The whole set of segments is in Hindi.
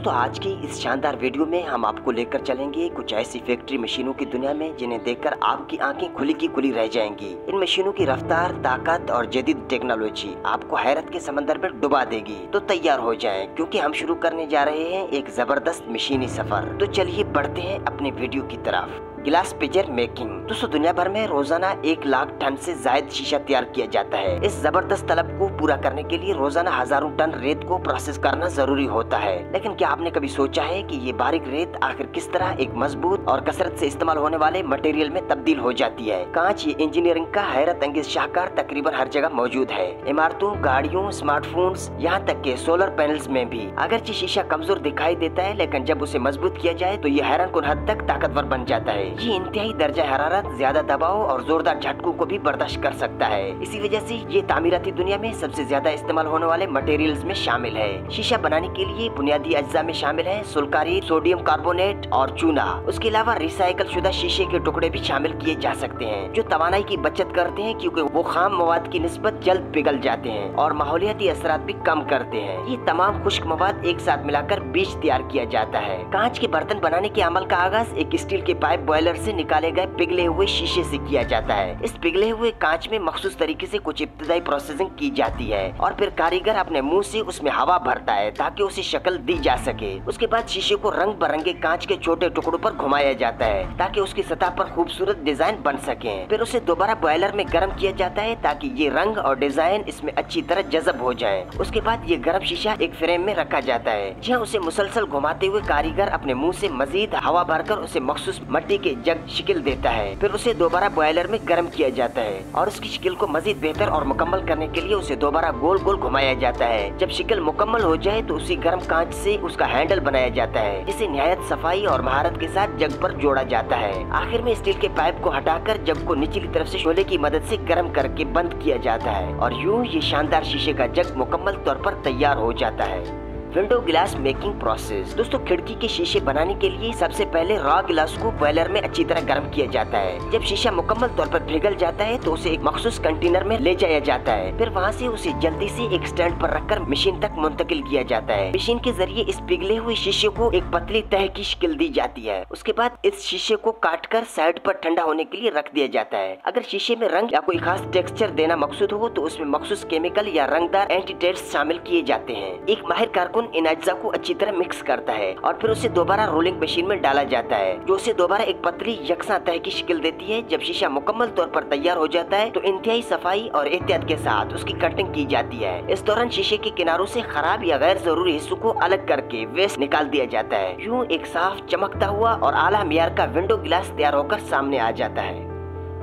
दोस्तों आज की इस शानदार वीडियो में हम आपको लेकर चलेंगे कुछ ऐसी फैक्ट्री मशीनों की दुनिया में जिन्हें देखकर आपकी आंखें खुली की खुली रह जाएंगी। इन मशीनों की रफ्तार, ताकत और जदीद टेक्नोलॉजी आपको हैरत के समंदर में डुबा देगी। तो तैयार हो जाएं क्योंकि हम शुरू करने जा रहे हैं एक जबरदस्त मशीनी सफर। तो चलिए बढ़ते हैं अपने वीडियो की तरफ। Glass pitcher making. दोस्तों दुनिया भर में रोजाना 1 लाख टन से ज्यादा शीशा तैयार किया जाता है। इस जबरदस्त तलब को पूरा करने के लिए रोजाना हजारों टन रेत को प्रोसेस करना जरूरी होता है। लेकिन क्या आपने कभी सोचा है कि ये बारीक रेत आखिर किस तरह एक मजबूत और कसरत से इस्तेमाल होने वाले मटेरियल में तब्दील हो जाती है। कांच ये इंजीनियरिंग का हैरत अंगेज शाहकार तकरीबन हर जगह मौजूद है। इमारतों, गाड़ियों, स्मार्टफोन्स, यहाँ तक के सोलर पैनल्स में भी। अगरचे शीशा कमजोर दिखाई देता है, लेकिन जब उसे मजबूत किया जाए तो ये हैरानकुन हद तक ताकतवर बन जाता है। ये इंतहाई दर्जा हरारत, ज्यादा दबाव और जोरदार झटकों को भी बर्दाश्त कर सकता है। इसी वजह से ये तामीराती दुनिया में सबसे ज्यादा इस्तेमाल होने वाले मटेरियल्स में शामिल है। शीशा बनाने के लिए बुनियादी अज्जा में शामिल है सुल्कारी, सोडियम कार्बोनेट और चूना। उसके अलावा रिसाइकल शुदा शीशे के टुकड़े भी शामिल किए जा सकते हैं जो तवानाई की बचत करते हैं, क्योंकि वो खाम मवाद की निस्बत जल्द पिघल जाते हैं और माहौलियाती असरात भी कम करते हैं। ये तमाम खुश्क मवाद एक साथ मिलाकर बीज तैयार किया जाता है। कांच के बर्तन बनाने के अमल का आगाज एक स्टील के पाइप बॉयलर से निकाले गए पिघले हुए शीशे से किया जाता है। इस पिघले हुए कांच में मखसूस तरीके से कुछ इब्तदाई प्रोसेसिंग की जाती है और फिर कारीगर अपने मुंह से उसमें हवा भरता है ताकि उसे शक्ल दी जा सके। उसके बाद शीशे को रंग बिरंगे कांच के छोटे टुकड़ों पर घुमाया जाता है ताकि उसकी सतह पर खूबसूरत डिजाइन बन सके। फिर उसे दोबारा बॉयलर में गर्म किया जाता है ताकि ये रंग और डिजाइन इसमें अच्छी तरह जज़ब हो जाए। उसके बाद ये गर्म शीशा एक फ्रेम में रखा जाता है जहाँ उसे मुसलसल घुमाते हुए कारीगर अपने मुंह से मजीद हवा भरकर उसे मखसूस मिट्टी के जग शिकल देता है। फिर उसे दोबारा बॉयलर में गर्म किया जाता है और उसकी शिकल को मजीद बेहतर और मुकम्मल करने के लिए उसे दोबारा गोल गोल घुमाया जाता है। जब शिकल मुकम्मल हो जाए तो उसी गर्म कांच से उसका हैंडल बनाया जाता है जिसे निहायत सफाई और महारत के साथ जग पर जोड़ा जाता है। आखिर में स्टील के पाइप को हटाकर जग को निचली तरफ से शोले की मदद से गर्म करके बंद किया जाता है और यूं ये शानदार शीशे का जग मुकम्मल तौर पर तैयार हो जाता है। Window glass making process. दोस्तों खिड़की के शीशे बनाने के लिए सबसे पहले रॉ ग्लास को बॉयलर में अच्छी तरह गर्म किया जाता है। जब शीशा मुकम्मल तौर पर पिघल जाता है तो उसे एक मखसूस कंटेनर में ले जाया जाता है। फिर वहाँ से उसे जल्दी से एक स्टैंड पर रखकर मशीन तक मुंतकिल किया जाता है। मशीन के जरिए इस पिघले हुए शीशे को एक पतली तह की शिकल दी जाती है। उसके बाद इस शीशे को काटकर साइड पर ठंडा होने के लिए रख दिया जाता है। अगर शीशे में रंग या कोई खास टेक्सचर देना मकसूद हो तो उसमें मखसूस केमिकल या रंगदार एंटीटेट्स शामिल किए जाते हैं। एक माहिर कारकुन इन अज्जा को अच्छी तरह मिक्स करता है और फिर उसे दोबारा रोलिंग मशीन में डाला जाता है जो उसे दोबारा एक पतली यकसा तह की शिकल देती है। जब शीशा मुकम्मल तौर पर तैयार हो जाता है तो इंतहाई सफाई और एहतियात के साथ उसकी कटिंग की जाती है। इस दौरान शीशे के किनारों से खराब या गैर जरूरी हिस्सों को अलग करके वेस्ट निकाल दिया जाता है। यूं एक साफ, चमकता हुआ और आला मियार का विंडो ग्लास तैयार होकर सामने आ जाता है।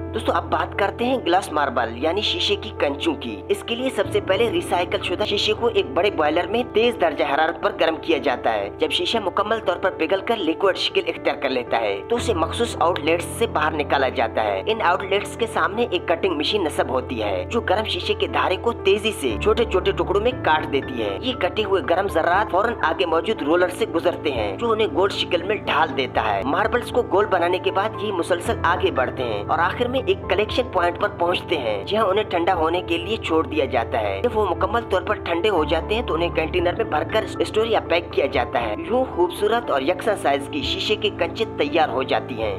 दोस्तों अब बात करते हैं ग्लास मार्बल यानी शीशे की कंचों की। इसके लिए सबसे पहले रिसाइकल शुदा शीशे को एक बड़े बॉयलर में तेज दर्जा हरारत पर गर्म किया जाता है। जब शीशा मुकम्मल तौर पर पिघलकर लिक्विड शिकल इख्तियार कर लेता है तो उसे मखसूस आउटलेट्स से बाहर निकाला जाता है। इन आउटलेट्स के सामने एक कटिंग मशीन नस्ब होती है जो गर्म शीशे के धारे को तेजी से छोटे छोटे टुकड़ों में काट देती है। ये कटे हुए गर्म जर्रात फौरन आगे मौजूद रोलर से गुजरते हैं जो उन्हें गोल शिकल में ढाल देता है। मार्बल्स को गोल बनाने के बाद ये मुसलसल आगे बढ़ते हैं और आखिर में एक कलेक्शन पॉइंट पर पहुंचते हैं जहां उन्हें ठंडा होने के लिए छोड़ दिया जाता है। जब वो मुकम्मल तौर पर ठंडे हो जाते हैं तो उन्हें कंटेनर में भरकर स्टोर या पैक किया जाता है। यूं खूबसूरत और यकसा साइज की शीशे की कंचे तैयार हो जाती हैं।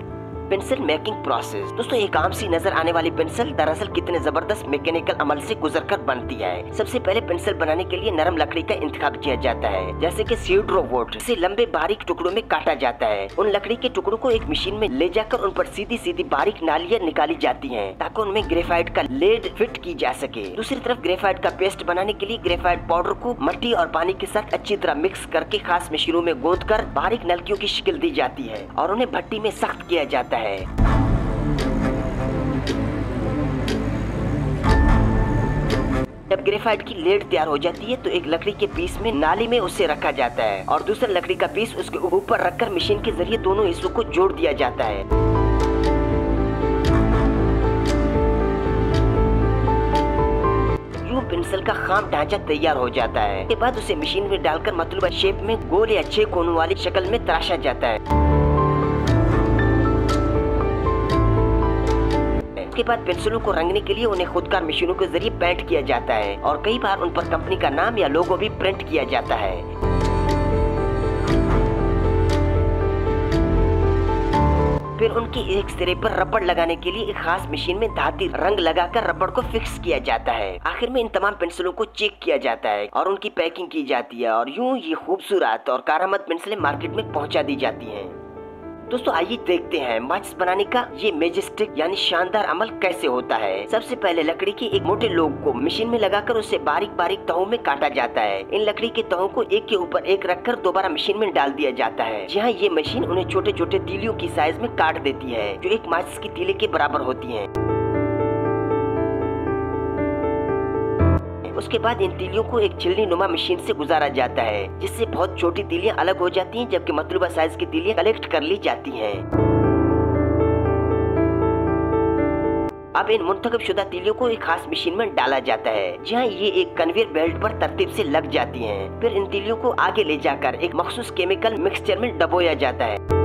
Pencil making process. दोस्तों एक आम सी नजर आने वाली पेंसिल दरअसल कितने जबरदस्त मैकेनिकल अमल से गुजरकर बनती है। सबसे पहले पेंसिल बनाने के लिए नरम लकड़ी का इंतखाब किया जाता है जैसे कि सीड्रोवुड। इसे लंबे बारीक टुकड़ों में काटा जाता है। उन लकड़ी के टुकड़ों को एक मशीन में ले जाकर उन पर सीधी सीधी बारीक नालियां निकाली जाती हैं ताकि उनमें ग्रेफाइट का लेड फिट की जा सके। दूसरी तरफ ग्रेफाइट का पेस्ट बनाने के लिए ग्रेफाइट पाउडर को मिट्टी और पानी के साथ अच्छी तरह मिक्स करके खास मशीनों में गूंथ कर बारीक नलकियों की शिकल दी जाती है और उन्हें भट्टी में सख्त किया जाता है। जब ग्रेफाइट की लेड तैयार हो जाती है तो एक लकड़ी के पीस में नाली में उसे रखा जाता है और दूसरा लकड़ी का पीस उसके ऊपर रखकर मशीन के जरिए दोनों हिस्सों को जोड़ दिया जाता है। पेंसिल का खाम ढांचा तैयार हो जाता है। इसके बाद उसे मशीन में डालकर मतलूबा शेप में गोल या 6 कोनों वाली शक्ल में तराशा जाता है। उसके बाद पेंसिलों को रंगने के लिए उन्हें खुदकार मशीनों के जरिए पेंट किया जाता है और कई बार उन पर कंपनी का नाम या लोगो भी प्रिंट किया जाता है। फिर उनके एक सिरे पर रबड़ लगाने के लिए एक खास मशीन में धाती रंग लगाकर रबड़ को फिक्स किया जाता है। आखिर में इन तमाम पेंसिलों को चेक किया जाता है और उनकी पैकिंग की जाती है और यूं ये खूबसूरत और कारआमद पेंसिलें मार्केट में पहुंचा दी जाती हैं। दोस्तों आइए देखते हैं माचिस बनाने का ये मैजेस्टिक यानी शानदार अमल कैसे होता है। सबसे पहले लकड़ी के एक मोटे लोग को मशीन में लगाकर उसे बारीक बारीक तहों में काटा जाता है। इन लकड़ी के तहों को एक के ऊपर एक रखकर दोबारा मशीन में डाल दिया जाता है, जहाँ ये मशीन उन्हें छोटे छोटे तीलियों की साइज में काट देती है जो एक माचिस की तीले के बराबर होती है। उसके बाद इन तीलियों को एक छिलनी नुमा मशीन से गुजारा जाता है, जिससे बहुत छोटी तीलियां अलग हो जाती हैं, जबकि मतलूबा साइज की तीलियां कलेक्ट कर ली जाती हैं। अब इन मुंतखब शुदा तीलियों को एक खास मशीन में डाला जाता है, जहां ये एक कन्वेयर बेल्ट पर तरतीब से लग जाती हैं। फिर इन तीलियों को आगे ले जाकर एक मखसूस केमिकल मिक्सचर में डबोया जाता है।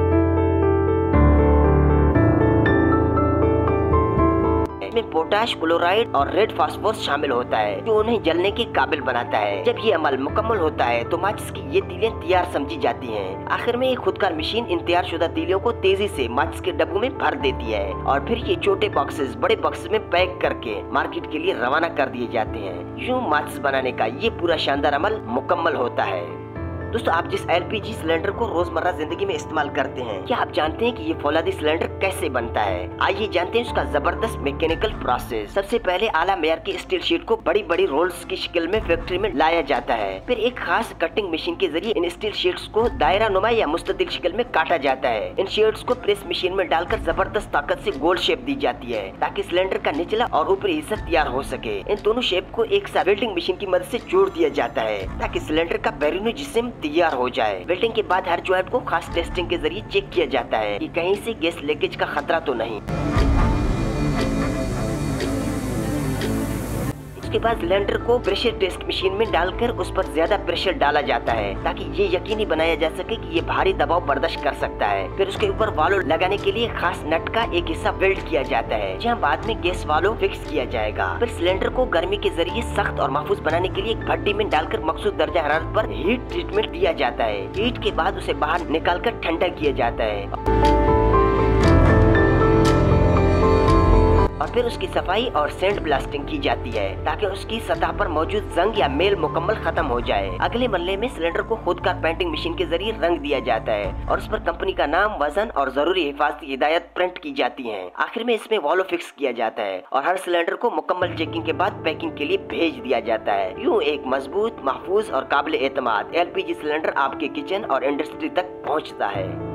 इसमें पोटाश क्लोराइड और रेड फास्फोरस शामिल होता है, जो उन्हें जलने के काबिल बनाता है। जब ये अमल मुकम्मल होता है तो माचिस की ये तीलियां तैयार समझी जाती हैं। आखिर में एक खुदकार मशीन इन तैयार शुदा तीलियों को तेजी से माचिस के डब्बों में भर देती है और फिर ये छोटे बॉक्सेस बड़े बॉक्सेस में पैक करके मार्केट के लिए रवाना कर दिए जाते हैं। यूं माचिस बनाने का ये पूरा शानदार अमल मुकम्मल होता है। दोस्तों आप जिस एलपीजी सिलेंडर को रोजमर्रा जिंदगी में इस्तेमाल करते हैं, क्या आप जानते हैं कि ये फौलादी सिलेंडर कैसे बनता है? आइए जानते हैं उसका जबरदस्त मैकेनिकल प्रोसेस। सबसे पहले आला मेयार की स्टील शीट को बड़ी बड़ी रोल्स की शक्ल में फैक्ट्री में लाया जाता है। फिर एक खास कटिंग मशीन के जरिए इन स्टील शीट्स को दायरा नुमा या मुस्ततिल शक्ल में काटा जाता है। इन शीट्स को प्रेस मशीन में डालकर जबरदस्त ताकत से गोल शेप दी जाती है, ताकि सिलेंडर का निचला और ऊपरी हिस्सा तैयार हो सके। इन दोनों शेप को एक साथ वेल्डिंग मशीन की मदद से जोड़ दिया जाता है, ताकि सिलेंडर का बैरूनी जिस्म तैयार हो जाए। वेल्डिंग के बाद हर जॉइंट को खास टेस्टिंग के जरिए चेक किया जाता है कि कहीं से गैस लीकेज का खतरा तो नहीं। उसके बाद सिलेंडर को प्रेशर टेस्ट मशीन में डालकर उस पर ज्यादा प्रेशर डाला जाता है, ताकि ये यकीनी बनाया जा सके कि ये भारी दबाव बर्दाश्त कर सकता है। फिर उसके ऊपर वाल्व लगाने के लिए खास नट का एक हिस्सा वेल्ड किया जाता है, जहां बाद में गैस वाल्व फिक्स किया जाएगा। फिर सिलेंडर को गर्मी के जरिए सख्त और महफूज बनाने के लिए एक भट्टी में डालकर मखसूस दर्जा हरारत पर हीट ट्रीटमेंट दिया जाता है। हीट के बाद उसे बाहर निकालकर ठंडा किया जाता है और फिर उसकी सफाई और सैंड ब्लास्टिंग की जाती है, ताकि उसकी सतह पर मौजूद जंग या मेल मुकम्मल खत्म हो जाए। अगले मरले में सिलेंडर को खुदकार पेंटिंग मशीन के जरिए रंग दिया जाता है और उस पर कंपनी का नाम, वजन और जरूरी हिफाजती हिदायत प्रिंट की जाती हैं। आखिर में इसमें वाल्व फिक्स किया जाता है और हर सिलेंडर को मुकम्मल चेकिंग के बाद पैकिंग के लिए भेज दिया जाता है। यूँ एक मजबूत, महफूज और काबिल एतमाद LPG सिलेंडर आपके किचन और इंडस्ट्री तक पहुँचता है।